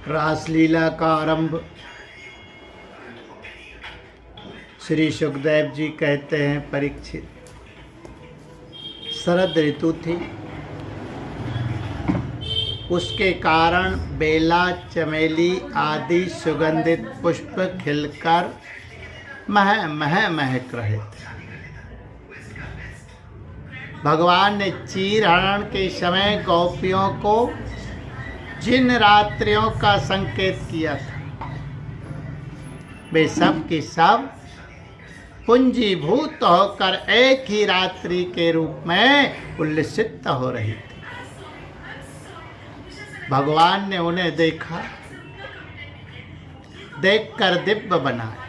रासलीला का आरंभ। श्री सुखदेव जी कहते हैं, परीक्षित, शरद ऋतु थी, उसके कारण बेला, चमेली आदि सुगंधित पुष्प खिलकर महक रहे थे। भगवान ने चीर हरण के समय गोपियों को जिन रात्रियों का संकेत किया था, वे सब की सब पुंजीभूत होकर एक ही रात्रि के रूप में उल्लसित हो रही थी। भगवान ने उन्हें देखा, देखकर दिव्य बनाया।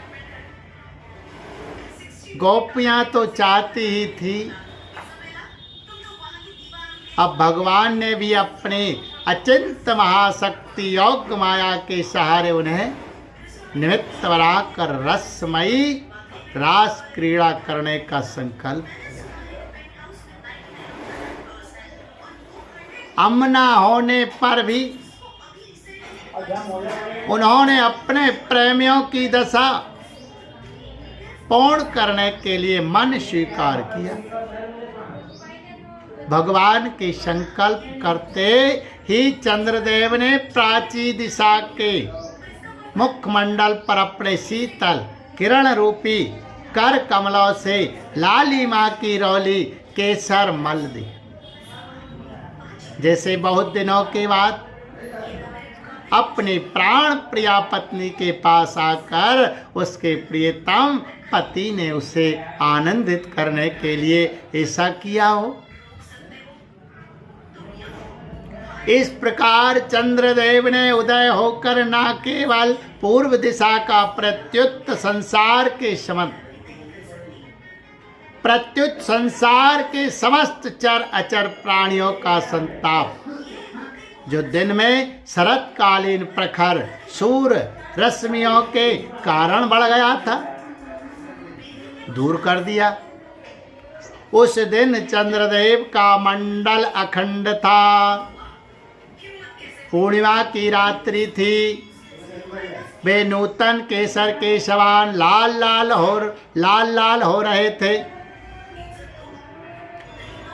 गोपियां तो चाहती ही थी, अब भगवान ने भी अपनी अचिंत महाशक्ति योग माया के सहारे उन्हें निमित्त बनाकर रसमयी रास क्रीड़ा करने का संकल्प किया। अमना होने पर भी उन्होंने अपने प्रेमियों की दशा पूर्ण करने के लिए मन स्वीकार किया। भगवान के संकल्प करते ही चंद्रदेव ने प्राची दिशा के मुखमंडल पर अपने शीतल किरण रूपी कर कमलों से लालिमा की रौली केसर मल दी। जैसे बहुत दिनों के बाद अपनी प्राण प्रिया पत्नी के पास आकर उसके प्रियतम पति ने उसे आनंदित करने के लिए ऐसा किया हो। इस प्रकार चंद्रदेव ने उदय होकर न केवल पूर्व दिशा का प्रत्युत संसार के समस्त चर अचर प्राणियों का संताप, जो दिन में शरतकालीन प्रखर सूर्य रश्मियों के कारण बढ़ गया था, दूर कर दिया। उस दिन चंद्रदेव का मंडल अखंड था। पूर्णिमा की रात्रि थी। वे नूतन केसर के समान लाल लाल हो रहे थे।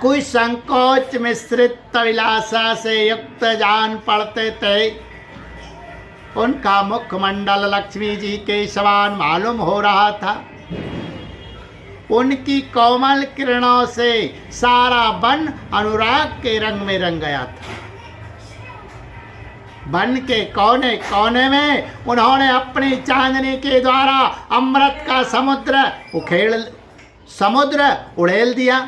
कुछ संकोच मिश्रित विलासा से युक्त जान पड़ते थे। उनका मुखमंडल लक्ष्मी जी के समान मालूम हो रहा था। उनकी कोमल किरणों से सारा वन अनुराग के रंग में रंग गया था। वन के कोने कोने में उन्होंने अपनी चांदनी के द्वारा अमृत का समुद्र उड़ेल दिया।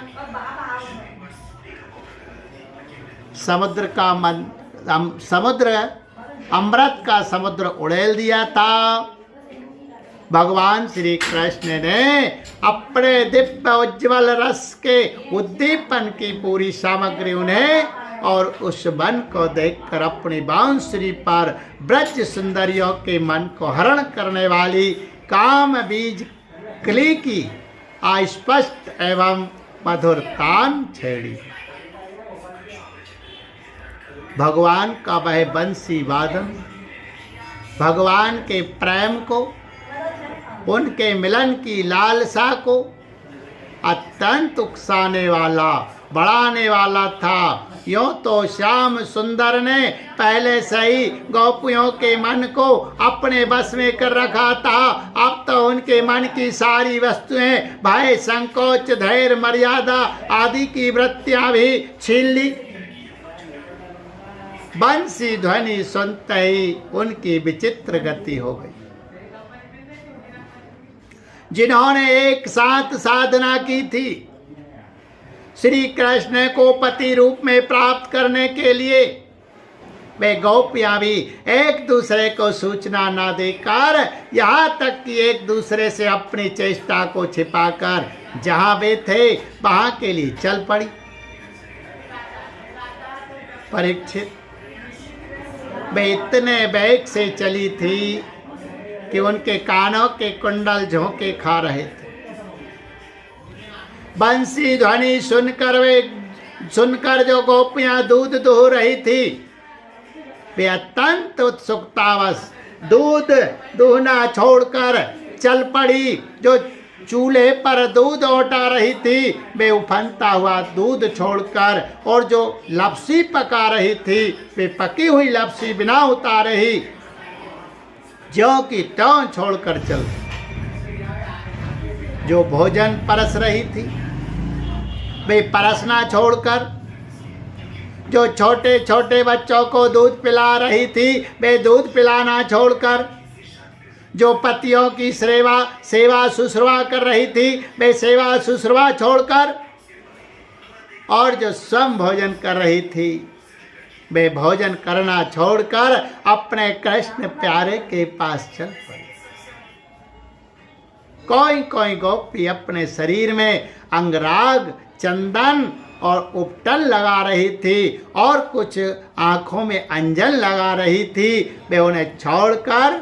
अमृत का समुद्र उड़ेल दिया था। भगवान श्री कृष्ण ने अपने दिव्य उज्ज्वल रस के उद्दीपन की पूरी सामग्री उन्हें और उस वन को देखकर अपनी बांसुरी पर ब्रज सुंदरियों के मन को हरण करने वाली काम बीज कली की अस्पष्ट एवं मधुर तान छेड़ी। भगवान का वह बंसी वादन भगवान के प्रेम को, उनके मिलन की लालसा को अत्यंत उकसाने वाला, बढ़ाने वाला था। यूं तो श्याम सुंदर ने पहले से ही गोपियों के मन को अपने बस में कर रखा था। अब तो उनके मन की सारी वस्तुएं, भय, संकोच, धैर्य, मर्यादा आदि की वृत्तियां भी छीन ली। बंसी ध्वनि सुनते ही उनकी विचित्र गति हो गई। जिन्होंने एक साथ साधना की थी श्री कृष्ण को पति रूप में प्राप्त करने के लिए, वे गोपियां भी एक दूसरे को सूचना न देकर, यहाँ तक कि एक दूसरे से अपनी चेष्टा को छिपाकर जहाँ वे थे वहाँ के लिए चल पड़ी। परीक्षित, वे इतने वेग से चली थी कि उनके कानों के कुंडल झोंके खा रहे थे। बंसी ध्वनि सुनकर जो गोपियां दूध दुह रही थी, वे अत्यंत उत्सुकतावश दूध दूहना छोड़कर चल पड़ी। जो चूल्हे पर दूध औटा रही थी वे उफनता हुआ दूध छोड़कर, और जो लपसी पका रही थी वे पकी हुई लपसी बिना उतारे ज्यों की त्यों छोड़कर चल। जो भोजन परस रही थी वे परसना छोड़कर, जो छोटे छोटे बच्चों को दूध पिला रही थी वे दूध पिलाना छोड़कर, जो पतियों की सेवा शुश्रूषा कर रही थी वे सेवा शुश्रूषा छोड़कर, और जो स्वयं भोजन कर रही थी वे भोजन करना छोड़कर अपने कृष्ण प्यारे के पास चल पड़ी। कोई कोई गोपी अपने शरीर में अंगराग, चंदन और उपटन लगा रही थी, और कुछ आंखों में अंजन लगा रही थी। वे उन्हें छोड़कर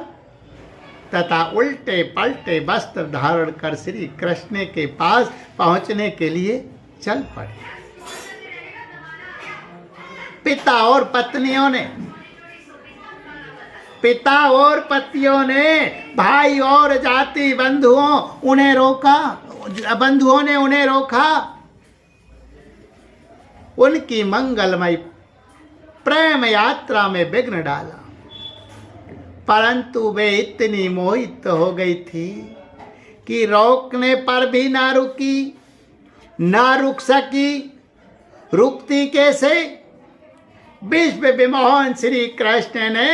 तथा उल्टे पलटे वस्त्र धारण कर श्री कृष्ण के पास पहुंचने के लिए चल पड़े। पिता और पत्नियों ने, भाई और जाति बंधुओं ने उन्हें रोका। उनकी मंगलमय प्रेम यात्रा में विघ्न डाला, परंतु वे इतनी मोहित हो गई थी कि रोकने पर भी ना रुक सकी। रुकती कैसे? विश्व विमोहन श्री कृष्ण ने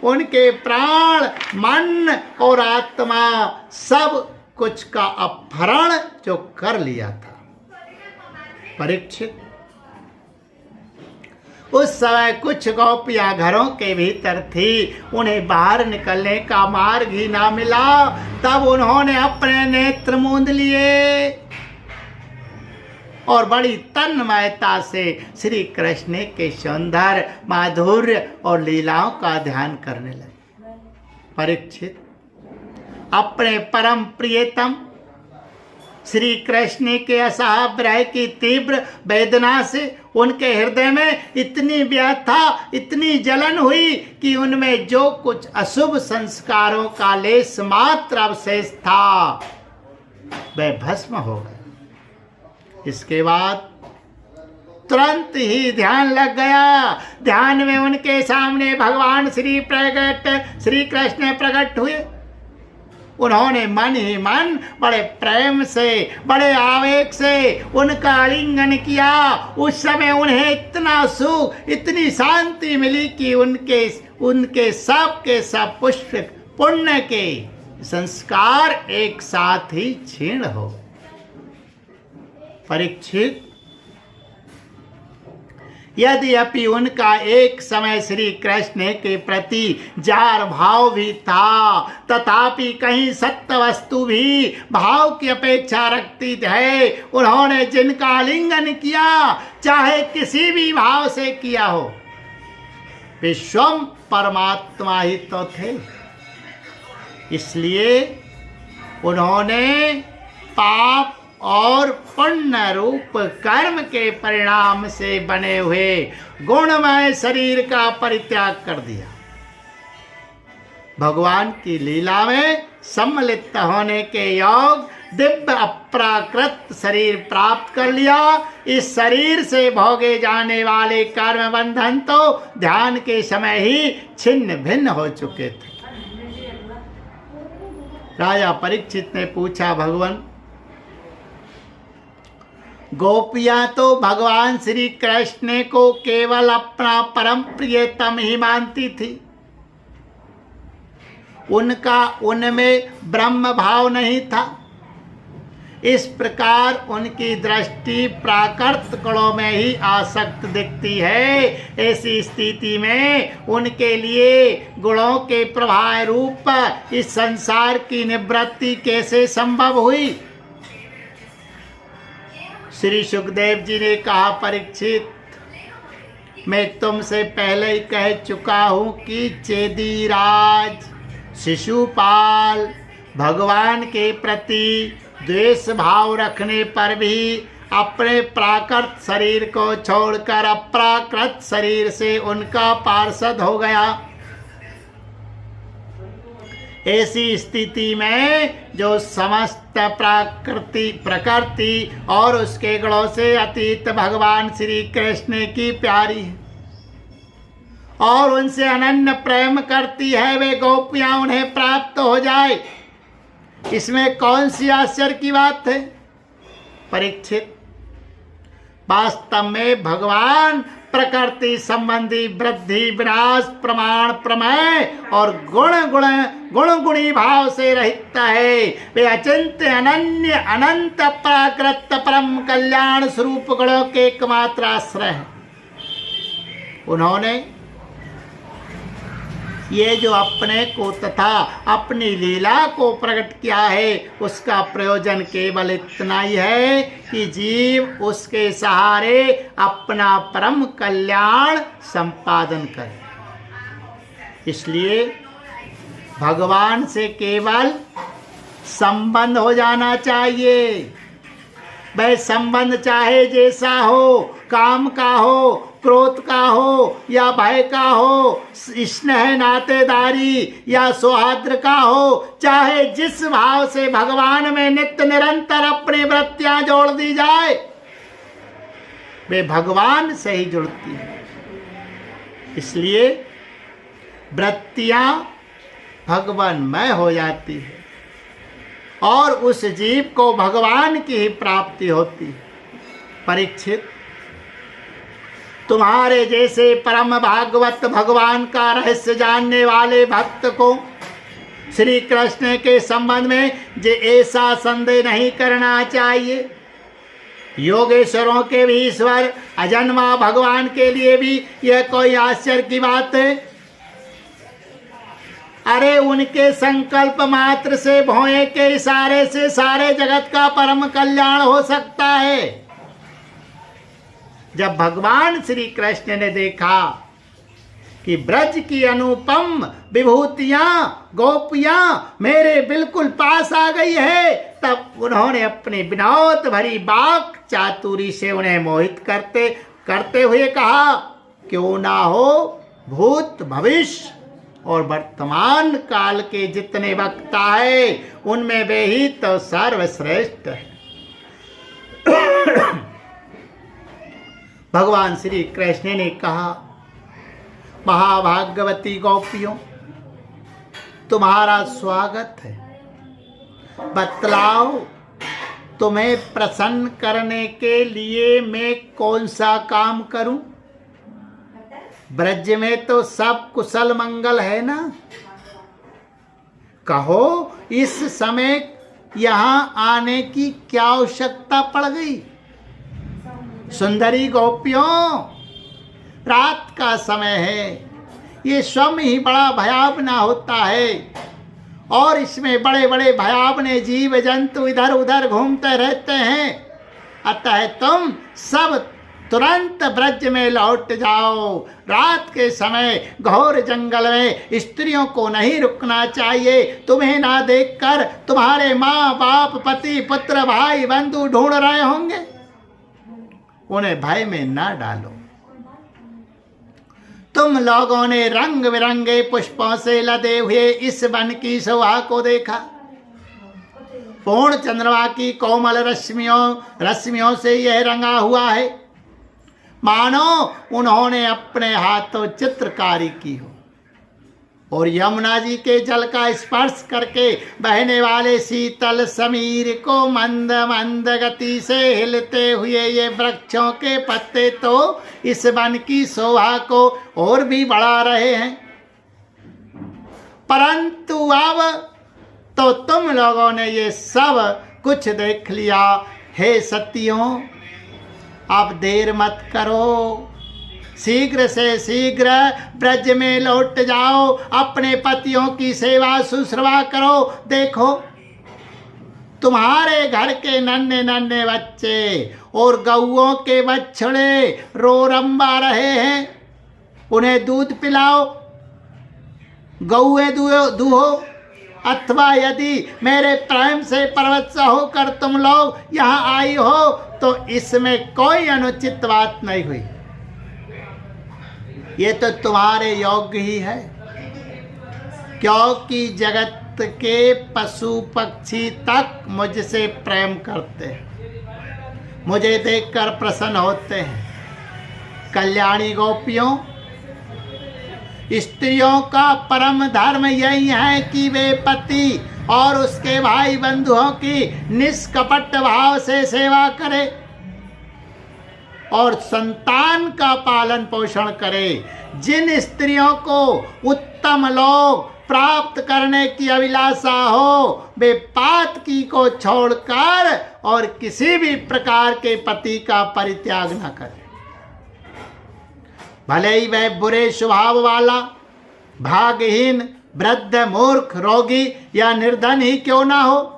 उनके प्राण, मन और आत्मा सब कुछ का अपहरण जो कर लिया था। परीक्षित, उस समय कुछ गोपियां घरों के भीतर थी, उन्हें बाहर निकलने का मार्ग ही ना मिला। तब उन्होंने अपने नेत्र मूंद लिए और बड़ी तन्मयता से श्री कृष्ण के सौंदर्य, माधुर्य और लीलाओं का ध्यान करने लगे। परीक्षित, अपने परम प्रियतम श्री कृष्ण के असह विरह की तीव्र वेदना से उनके हृदय में इतनी व्यथा, इतनी जलन हुई कि उनमें जो कुछ अशुभ संस्कारों का लेश मात्र अवशेष था वह भस्म हो गया। इसके बाद तुरंत ही ध्यान लग गया। ध्यान में उनके सामने भगवान श्री कृष्ण प्रकट हुए। उन्होंने मन ही मन बड़े प्रेम से, बड़े आवेग से उनका आलिंगन किया। उस समय उन्हें इतना सुख, इतनी शांति मिली कि उनके सब के सब पुण्य के संस्कार एक साथ ही क्षीण हो गए। परीक्षित, यद्यपि उनका एक समय श्री कृष्ण के प्रति जार भाव भी था, तथापि कहीं सत्य वस्तु भी भाव की अपेक्षा रखती है। उन्होंने जिनका आलिंगन किया, चाहे किसी भी भाव से किया हो, वे स्वयं परमात्मा ही तो थे। इसलिए उन्होंने पाप और पुण्य रूप कर्म के परिणाम से बने हुए गुणमय शरीर का परित्याग कर दिया। भगवान की लीला में सम्मिलित होने के योग दिव्य अपराकृत शरीर प्राप्त कर लिया। इस शरीर से भोगे जाने वाले कर्म बंधन तो ध्यान के समय ही छिन्न भिन्न हो चुके थे। राजा परीक्षित ने पूछा, भगवान, गोपियां तो भगवान श्री कृष्ण को केवल अपना परम प्रियतम ही मानती थी, उनमें ब्रह्म भाव नहीं था। इस प्रकार उनकी दृष्टि प्राकृत गुणों में ही आसक्त दिखती है। ऐसी स्थिति में उनके लिए गुणों के प्रवाह रूप इस संसार की निवृत्ति कैसे संभव हुई? श्री सुखदेव जी ने कहा, परीक्षित, मैं तुमसे पहले ही कह चुका हूं कि चेदीराज शिशुपाल भगवान के प्रति द्वेष भाव रखने पर भी अपने प्राकृत शरीर को छोड़कर अप्राकृत शरीर से उनका पार्षद हो गया। ऐसी स्थिति में जो समस्त प्रकृति और उसके गुणों से अतीत भगवान श्री कृष्ण की प्यारी है और उनसे अनन्य प्रेम करती है, वे गोपियां उन्हें प्राप्त हो जाए, इसमें कौन सी आश्चर्य की बात है। परीक्षित, वास्तव में भगवान प्रकृति संबंधी वृद्धि विनाश प्रमाण प्रमेय और गुण गुणी भाव से रहित है। वे अचिंत्य अनन्य अनंत प्राकृत परम कल्याण स्वरूप गुणों के एकमात्र आश्रय हैं। उन्होंने ये जो अपने को तथा अपनी लीला को प्रकट किया है, उसका प्रयोजन केवल इतना ही है कि जीव उसके सहारे अपना परम कल्याण संपादन करे। इसलिए भगवान से केवल संबंध हो जाना चाहिए। वह संबंध चाहे जैसा हो, काम का हो, क्रोध का हो या भय का हो, स्नेह नातेदारी या सौहार्द का हो, चाहे जिस भाव से भगवान में नित्य निरंतर अपनी वृत्तियां जोड़ दी जाए, वे भगवान से ही जुड़ती है। इसलिए वृत्तियां भगवानमय हो जाती है और उस जीव को भगवान की ही प्राप्ति होती है। परीक्षित, तुम्हारे जैसे परम भागवत भगवान का रहस्य जानने वाले भक्त को श्री कृष्ण के संबंध में ऐसा संदेह नहीं करना चाहिए। योगेश्वरों के भी ईश्वर अजन्मा भगवान के लिए भी यह कोई आश्चर्य की बात है। अरे उनके संकल्प मात्र से भौएं के इशारे से सारे जगत का परम कल्याण हो सकता है। जब भगवान श्री कृष्ण ने देखा कि ब्रज की अनुपम विभूतियां गोपियां मेरे बिल्कुल पास आ गई है, तब उन्होंने अपनी विनोद भरी वाक चातुरी से उन्हें मोहित करते हुए कहा, क्यों ना हो भूत भविष्य और वर्तमान काल के जितने वक्ता है, उनमें वे ही तो सर्वश्रेष्ठ है। भगवान श्री कृष्ण ने कहा, महाभाग्यवती गोपियों, तुम्हारा स्वागत है। बतलाओ, तुम्हें प्रसन्न करने के लिए मैं कौन सा काम करूं? ब्रज में तो सब कुशल मंगल है ना? कहो, इस समय यहां आने की क्या आवश्यकता पड़ गई? सुंदरी गोपियों, रात का समय है, ये स्वयं ही बड़ा भयावना होता है और इसमें बड़े बड़े भयावने जीव जंतु इधर उधर घूमते रहते हैं। अतः तुम सब तुरंत ब्रज में लौट जाओ। रात के समय घोर जंगल में स्त्रियों को नहीं रुकना चाहिए। तुम्हें ना देखकर तुम्हारे माँ बाप पति पुत्र भाई बंधु ढूंढ रहे होंगे। उन्हें भय में ना डालो। तुम लोगों ने रंग बिरंगे पुष्पों से लदे हुए इस वन की शोभा को देखा। पूर्ण चंद्रमा की कोमल रश्मियों से यह रंगा हुआ है, मानो उन्होंने अपने हाथों चित्रकारी की हो और यमुना जी के जल का स्पर्श करके बहने वाले शीतल समीर को मंद मंद गति से हिलते हुए ये वृक्षों के पत्ते तो इस वन की शोभा को और भी बढ़ा रहे हैं। परंतु अब तो तुम लोगों ने ये सब कुछ देख लिया। हे सतियों, अब देर मत करो, शीघ्र से शीघ्र ब्रज में लौट जाओ, अपने पतियों की सेवा शुश्रूषा करो। देखो, तुम्हारे घर के नन्हे नन्हे बच्चे और गौओं के बछड़े रो रंबा रहे हैं, उन्हें दूध पिलाओ, गौए दूहो अथवा यदि मेरे प्रेम से प्रवत्त होकर तुम लोग यहाँ आई हो तो इसमें कोई अनुचित बात नहीं हुई। ये तो तुम्हारे योग्य ही है, क्योंकि जगत के पशु पक्षी तक मुझसे प्रेम करते हैं, मुझे देखकर प्रसन्न होते हैं। कल्याणी गोपियों, स्त्रियों का परम धर्म यही है कि वे पति और उसके भाई बंधुओं की निष्कपट भाव से सेवा करे और संतान का पालन पोषण करे। जिन स्त्रियों को उत्तम लोक प्राप्त करने की अभिलाषा हो, वे पातकी को छोड़कर और किसी भी प्रकार के पति का परित्याग न करें। भले ही वह बुरे स्वभाव वाला, भाग्यहीन, वृद्ध, मूर्ख, रोगी या निर्धन ही क्यों ना हो।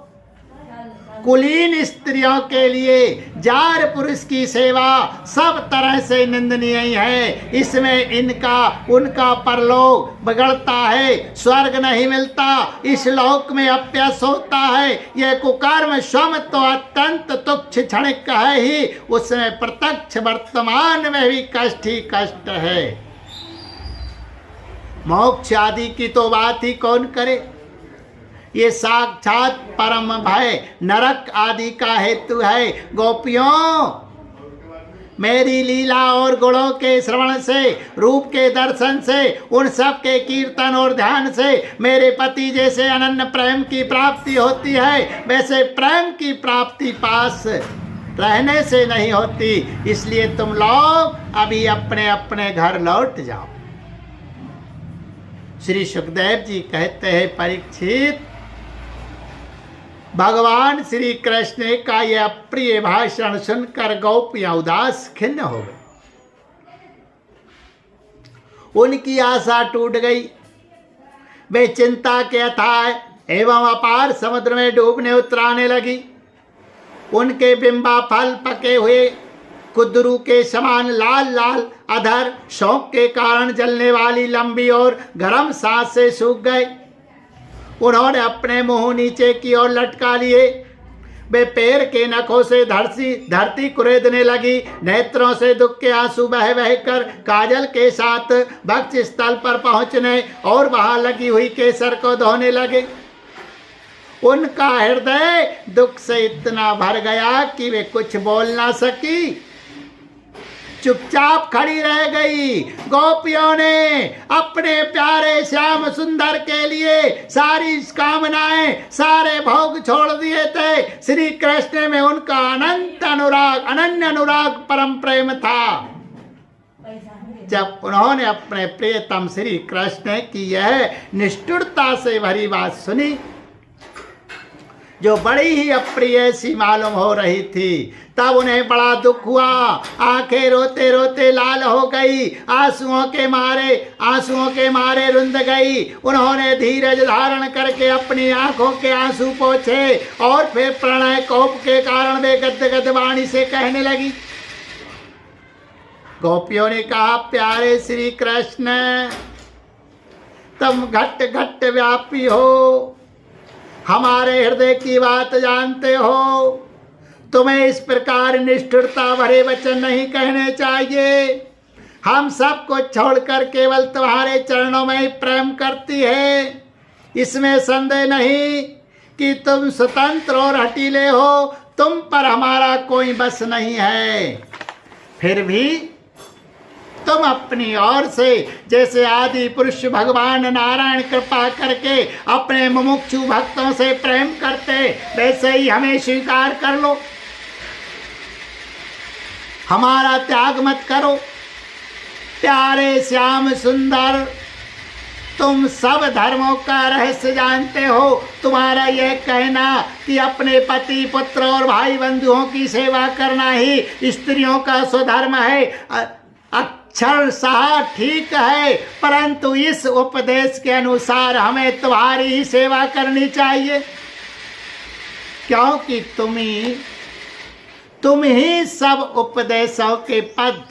कुलीन स्त्रियों के लिए जार पुरुष की सेवा सब तरह से निंदनीय है। इसमें इनका उनका परलोक बिगड़ता है, स्वर्ग नहीं मिलता, इस लोक में अपयश होता है। यह कुकर्म स्वयं तो अत्यंत तुच्छ क्षणिक है ही, उसमें प्रत्यक्ष वर्तमान में भी कष्ट ही कष्ट है। मोक्ष आदि की तो बात ही कौन करे। ये साक्षात परम भय नरक आदि का हेतु है। गोपियों, मेरी लीला और गुणों के श्रवण से, रूप के दर्शन से, उन सब के कीर्तन और ध्यान से मेरे पति जैसे अनन्य प्रेम की प्राप्ति होती है, वैसे प्रेम की प्राप्ति पास रहने से नहीं होती। इसलिए तुम लोग अभी अपने अपने घर लौट जाओ। श्री सुखदेव जी कहते हैं, परीक्षित, भगवान श्री कृष्ण का यह अप्रिय भाषण सुनकर गोपियां उदास खिन्न हो गई। उनकी आशा टूट गई। वे चिंता के अथाह एवं अपार समुद्र में डूबने उतराने लगी। उनके बिंबा फल पके हुए कुदरू के समान लाल लाल अधर शौक के कारण जलने वाली लंबी और गर्म सांस से सूख गए। उन्होंने अपने मुंह नीचे की ओर लटका लिए। वे पैर के नखों से धरती कुरेदने लगी। नेत्रों से दुख के आंसू बह बहकर काजल के साथ भक्ति स्थल पर पहुंचने और वहां लगी हुई केसर को धोने लगे। उनका हृदय दुख से इतना भर गया कि वे कुछ बोल ना सकी, चुपचाप खड़ी रह गई। गोपियों ने अपने प्यारे श्याम सुंदर के लिए सारी कामनाएं, सारे भोग छोड़ दिए थे। श्री कृष्ण में उनका अनंत अनुराग, अनन्य अनुराग, परम प्रेम था। जब उन्होंने अपने प्रियतम श्री कृष्ण की यह निष्ठुरता से भरी बात सुनी, जो बड़ी ही अप्रिय सी मालूम हो रही थी, तब उन्हें बड़ा दुख हुआ। आंखें रोते रोते लाल हो गई, आंसुओं के मारे रुंध गई। उन्होंने धीरज धारण करके अपनी आंखों के आंसू पोंछे और फिर प्रणय कोप के कारण वे गदगद वाणी से कहने लगी। गोपियों ने कहा, प्यारे श्री कृष्ण, तुम घट घट व्यापी हो, हमारे हृदय की बात जानते हो। तुम्हें इस प्रकार निष्ठुरता भरे वचन नहीं कहने चाहिए। हम सब को छोड़कर केवल तुम्हारे चरणों में ही प्रेम करती है। इसमें संदेह नहीं कि तुम स्वतंत्र और हठीले हो, तुम पर हमारा कोई बस नहीं है। फिर भी तुम अपनी ओर से जैसे आदि पुरुष भगवान नारायण कृपा करके अपने मुमुक्षु भक्तों से प्रेम करते, वैसे ही हमें स्वीकार कर लो। हमारा त्याग मत करो। प्यारे श्याम सुंदर, तुम सब धर्मों का रहस्य जानते हो। तुम्हारा यह कहना कि अपने पति, पुत्र और भाई बंधुओं की सेवा करना ही स्त्रियों का स्वधर्म है, अक्षरशः ठीक है, परंतु इस उपदेश के अनुसार हमें तुम्हारी ही सेवा करनी चाहिए, क्योंकि तुम ही सब उपदेशों के पद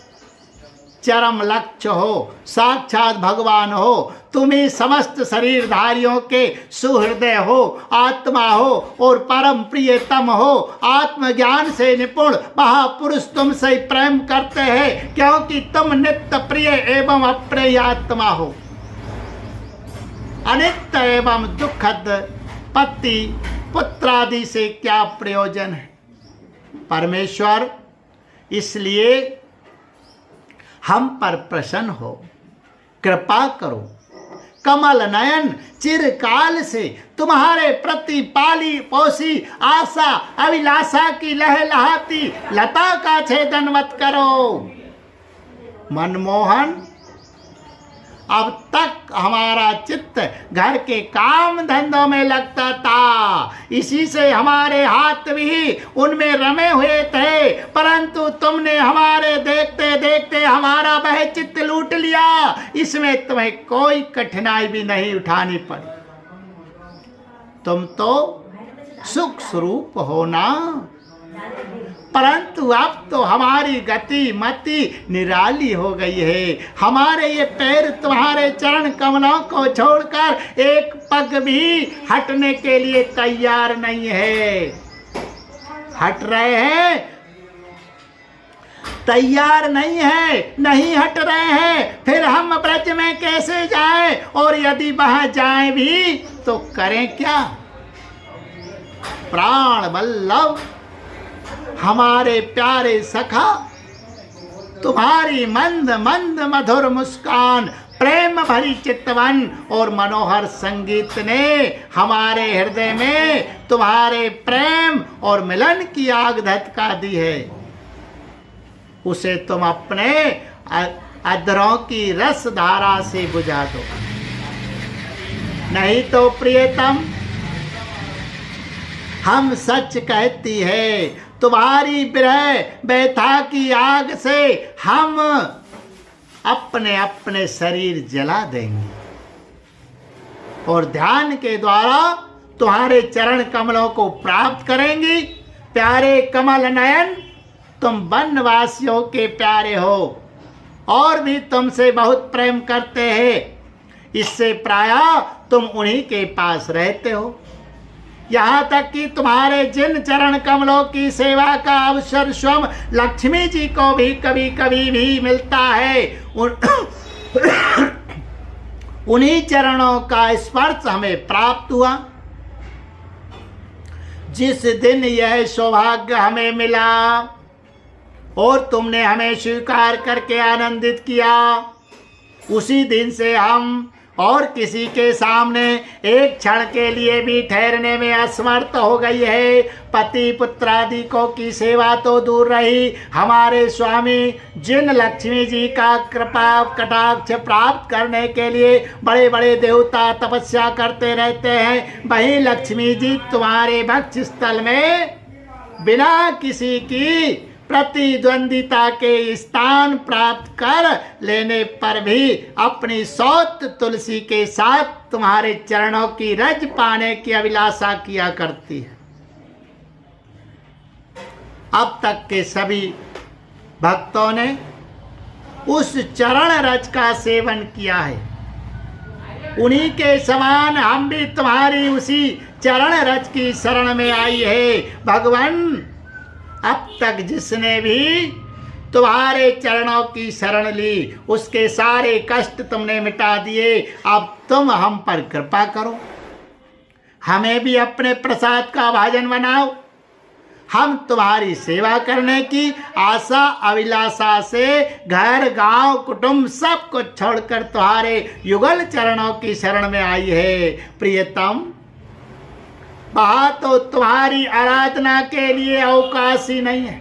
चरम लक्ष्य हो, साक्षात भगवान हो। तुम ही समस्त शरीरधारियों के सुहृदय हो, आत्मा हो और परम प्रियतम हो। आत्मज्ञान से निपुण महापुरुष तुमसे प्रेम करते हैं, क्योंकि तुम नित्य प्रिय एवं अप्रिय आत्मा हो। अनित्य एवं दुखद पति पुत्रादि से क्या प्रयोजन है परमेश्वर? इसलिए हम पर प्रसन्न हो, कृपा करो। कमल नयन चिरकाल से तुम्हारे प्रति पाली पोसी आशा अभिलाषा की लहलहाती लता का छेदन मत करो। मनमोहन, अब तक हमारा चित्त घर के काम धंधों में लगता था, इसी से हमारे हाथ भी उनमें रमे हुए थे, परंतु तुमने हमारे देखते देखते हमारा वह चित्त लूट लिया। इसमें तुम्हें कोई कठिनाई भी नहीं उठानी पड़ी। तुम तो सुख स्वरूप हो ना, परंतु अब तो हमारी गति मति निराली हो गई है। हमारे ये पैर तुम्हारे चरण कमलों को छोड़कर एक पग भी हटने के लिए तैयार नहीं है। हट रहे हैं? तैयार नहीं है, नहीं हट रहे हैं। फिर हम ब्रज में कैसे जाएं? और यदि वहां जाएं भी तो करें क्या? प्राण वल्लभ हमारे प्यारे सखा, तुम्हारी मंद मंद मधुर मुस्कान, प्रेम भरी चितवन और मनोहर संगीत ने हमारे हृदय में तुम्हारे प्रेम और मिलन की आग धधका दी है। उसे तुम अपने अधरों की रस धारा से बुझा दो, नहीं तो प्रियतम हम सच कहती है, तुम्हारी विरह व्यथा की आग से हम अपने अपने शरीर जला देंगे और ध्यान के द्वारा तुम्हारे चरण कमलों को प्राप्त करेंगी। प्यारे कमल नयन, तुम वनवासियों के प्यारे हो और भी तुमसे बहुत प्रेम करते हैं। इससे प्रायः तुम उन्हीं के पास रहते हो। यहाँ तक कि तुम्हारे जिन चरण कमलों की सेवा का अवसर स्वयं लक्ष्मी जी को भी कभी कभी भी मिलता है, उन्हीं चरणों का स्पर्श हमें प्राप्त हुआ। जिस दिन यह सौभाग्य हमें मिला और तुमने हमें स्वीकार करके आनंदित किया, उसी दिन से हम और किसी के सामने एक क्षण के लिए भी ठहरने में असमर्थ हो गई है। पति पुत्रादि को की सेवा तो दूर रही, हमारे स्वामी जिन लक्ष्मी जी का कृपा कटाक्ष प्राप्त करने के लिए बड़े बड़े देवता तपस्या करते रहते हैं, वही लक्ष्मी जी तुम्हारे भक्ष स्थल में बिना किसी की प्रतिद्वंदिता के स्थान प्राप्त कर लेने पर भी अपनी सौत तुलसी के साथ तुम्हारे चरणों की रज पाने की अभिलाषा किया करती है। अब तक के सभी भक्तों ने उस चरण रज का सेवन किया है, उन्हीं के समान हम भी तुम्हारी उसी चरण रज की शरण में आई है। भगवान, अब तक जिसने भी तुम्हारे चरणों की शरण ली, उसके सारे कष्ट तुमने मिटा दिए। अब तुम हम पर कृपा करो, हमें भी अपने प्रसाद का भाजन बनाओ। हम तुम्हारी सेवा करने की आशा अभिलाषा से घर गांव कुटुंब सब कुछ छोड़कर तुम्हारे युगल चरणों की शरण में आई है। प्रियतम, वहाँ तो तुम्हारी आराधना के लिए अवकाश ही नहीं है।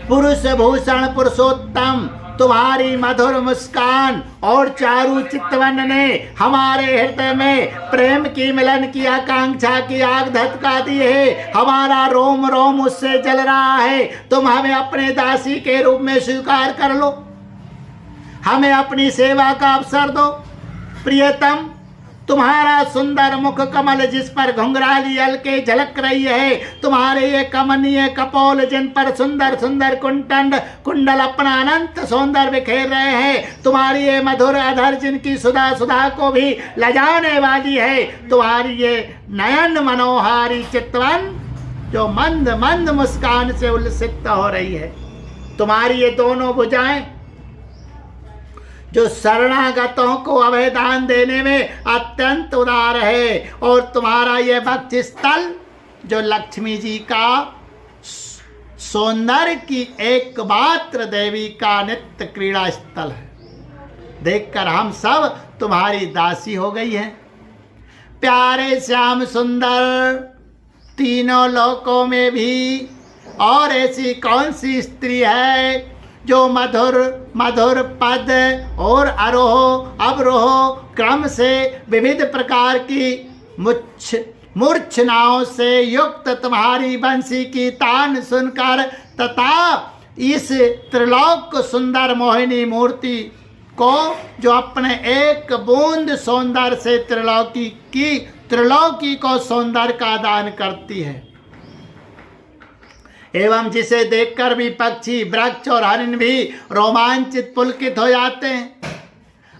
पुरुष भूषण पुरुषोत्तम तुम्हारी मधुर मुस्कान और चारु चितवन ने हमारे हृदय में प्रेम की मिलन की आकांक्षा की आग धधका दी है। हमारा रोम रोम उससे जल रहा है। तुम हमें अपने दासी के रूप में स्वीकार कर लो, हमें अपनी सेवा का अवसर दो। प्रियतम, तुम्हारा सुंदर मुख कमल जिस पर घुंघराली अलके झलक रही है, तुम्हारे ये कमनीय कपोल जिन पर सुंदर सुंदर कुंडल अपना अनंत सौंदर्य बिखेर रहे हैं, तुम्हारी ये मधुर अधर जिनकी सुधा सुधा को भी लजाने वाली है, तुम्हारी ये नयन मनोहारी चितवन जो मंद मंद मुस्कान से उल्लसित हो रही है, तुम्हारी ये दोनों भुजाएं जो शरणागतों को अभयदान देने में अत्यंत उदार है, और तुम्हारा यह वक्ष स्थल जो लक्ष्मी जी का सौंदर्य की एकमात्र देवी का नित्य क्रीड़ा स्थल है, देखकर हम सब तुम्हारी दासी हो गई हैं। प्यारे श्याम सुंदर, तीनों लोकों में भी और ऐसी कौन सी स्त्री है जो मधुर मधुर पद और आरोह अवरोह क्रम से विविध प्रकार की मूर्छनाओं से युक्त तुम्हारी बंसी की तान सुनकर तथा इस त्रिलोक सुंदर मोहिनी मूर्ति को जो अपने एक बूंद सौंदर्य से त्रिलोकी को सौंदर्य का दान करती है, एवं जिसे देखकर भी पक्षी वृक्ष और हरिण भी रोमांचित पुलकित हो जाते हैं,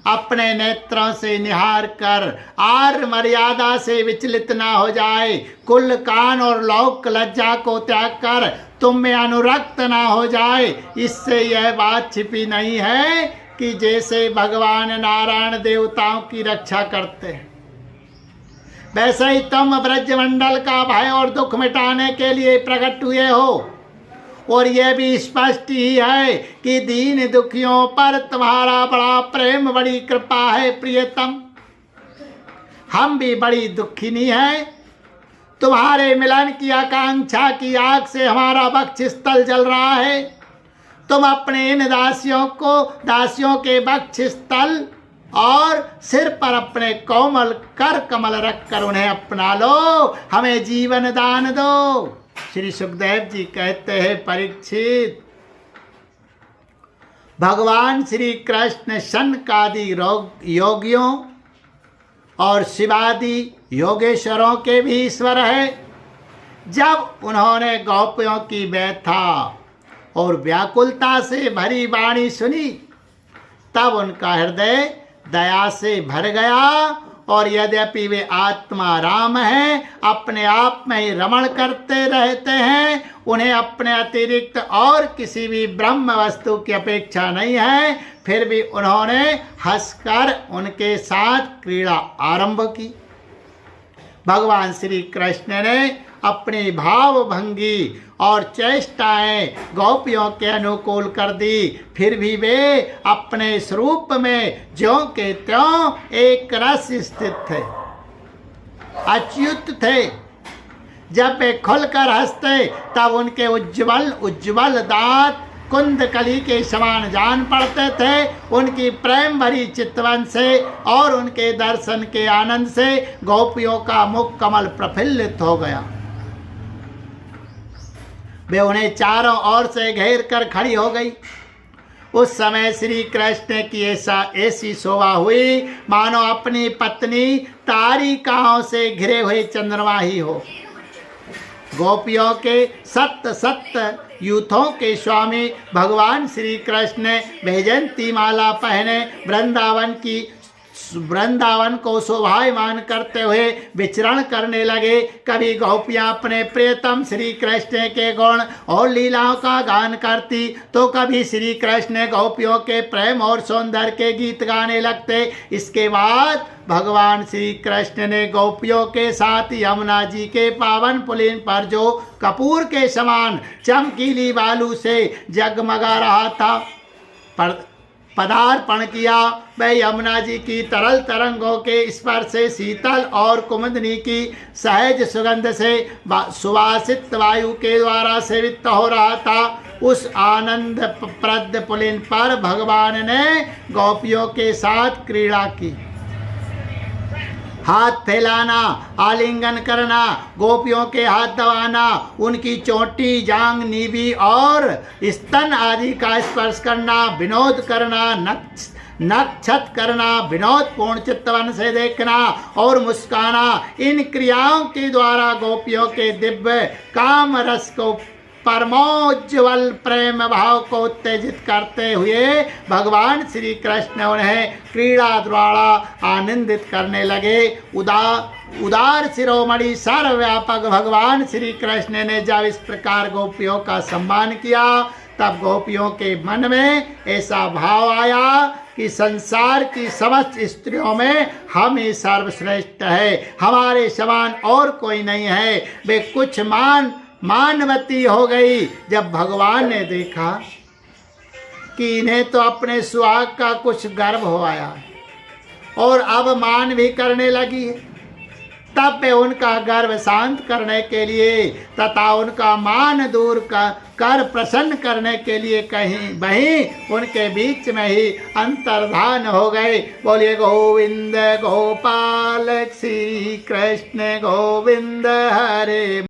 अपने नेत्रों से निहार कर आर्य मर्यादा से विचलित ना हो जाए, कुल कान और लौक लज्जा को त्याग कर तुम में अनुरक्त ना हो जाए, इससे यह बात छिपी नहीं है कि जैसे भगवान नारायण देवताओं की रक्षा करते हैं, वैसे ही तुम ब्रजमंडल का भय और दुख मिटाने के लिए प्रकट हुए हो, और यह भी स्पष्ट ही है कि दीन दुखियों पर तुम्हारा बड़ा प्रेम बड़ी कृपा है। प्रियतम, हम भी बड़ी दुखिनी हैं, तुम्हारे मिलन की आकांक्षा की आग से हमारा वक्ष स्थल जल रहा है, तुम अपने इन दासियों के वक्ष स्थल और सिर पर अपने कोमल कर कमल रखकर उन्हें अपना लो, हमें जीवन दान दो। श्री सुखदेव जी कहते हैं, परीक्षित, भगवान श्री कृष्ण शनकादि योगियों और शिवादि योगेश्वरों के भी ईश्वर है। जब उन्होंने गोपियों की व्यथा और व्याकुलता से भरी वाणी सुनी, तब उनका हृदय दया से भर गया, और यद्यपि वे आत्मा राम हैं, अपने आप में ही रमण करते रहते हैं, उन्हें अपने अतिरिक्त और किसी भी ब्रह्म वस्तु की अपेक्षा नहीं है, फिर भी उन्होंने हंसकर उनके साथ क्रीड़ा आरंभ की। भगवान श्री कृष्ण ने अपनी भावभंगी और चेष्टाएं गोपियों के अनुकूल कर दी, फिर भी वे अपने स्वरूप में ज्यों के त्यों एक रस स्थित थे, अच्युत थे। जब वे खुलकर हंसते तब उनके उज्ज्वल दांत कुंदकली के समान जान पड़ते थे। उनकी प्रेम भरी चितवन से और उनके दर्शन के आनंद से गोपियों का मुख कमल प्रफुल्लित हो गया। वे उन्हें चारों ओर से घेर कर खड़ी हो गई। उस समय श्री कृष्ण की ऐसी शोभा हुई मानो अपनी पत्नी तारिकाओं से घिरे हुए चंद्रमा ही हो। गोपियों के सत्य यूथों के स्वामी भगवान श्री कृष्ण वैजयंती माला पहने वृंदावन को शोभायमान करते हुए विचरण करने लगे। कभी गोपियां अपने प्रियतम श्री कृष्ण के गुण और लीलाओं का गान करती, तो कभी श्री कृष्ण गोपियों के प्रेम और सौंदर्य के गीत गाने लगते। इसके बाद भगवान श्री कृष्ण ने गोपियों के साथ यमुना जी के पावन पुलिन पर जो कपूर के समान चमकीली बालू से जगमगा रहा था पदार्पण किया। वह यमुना जी की तरल तरंगों के स्पर्श से शीतल और कुमुदनी की सहज सुगंध से सुवासित वायु के द्वारा सेवित हो रहा था। उस आनंद प्रद पुलिन पर भगवान ने गोपियों के साथ क्रीड़ा की। हाथ फैलाना, आलिंगन करना, गोपियों के हाथ दबाना, उनकी चोटी, जांग, नीवी और स्तन आदि का स्पर्श करना, विनोद करना, नक्षत करना, विनोदपूर्ण चित्तवन से देखना और मुस्काना, इन क्रियाओं के द्वारा गोपियों के दिव्य काम रस को परमोज्ज्वल प्रेम भाव को उत्तेजित करते हुए भगवान श्री कृष्ण उन्हें क्रीड़ा द्वारा आनंदित करने लगे। उदार शिरोमणि सर्वव्यापक भगवान श्री कृष्ण ने जब इस प्रकार गोपियों का सम्मान किया, तब गोपियों के मन में ऐसा भाव आया कि संसार की समस्त स्त्रियों में हम ही सर्वश्रेष्ठ है, हमारे समान और कोई नहीं है। वे कुछ मानवती हो गई जब भगवान ने देखा कि इन्हें तो अपने सुहाग का कुछ गर्व हो आया और अब मान भी करने लगी है। तब वे उनका गर्व शांत करने के लिए तथा उनका मान दूर कर प्रसन्न करने के लिए वहीं उनके बीच में ही अंतर्धान हो गए। बोलिए गोविंद गोपाल श्री कृष्ण गोविंद हरे।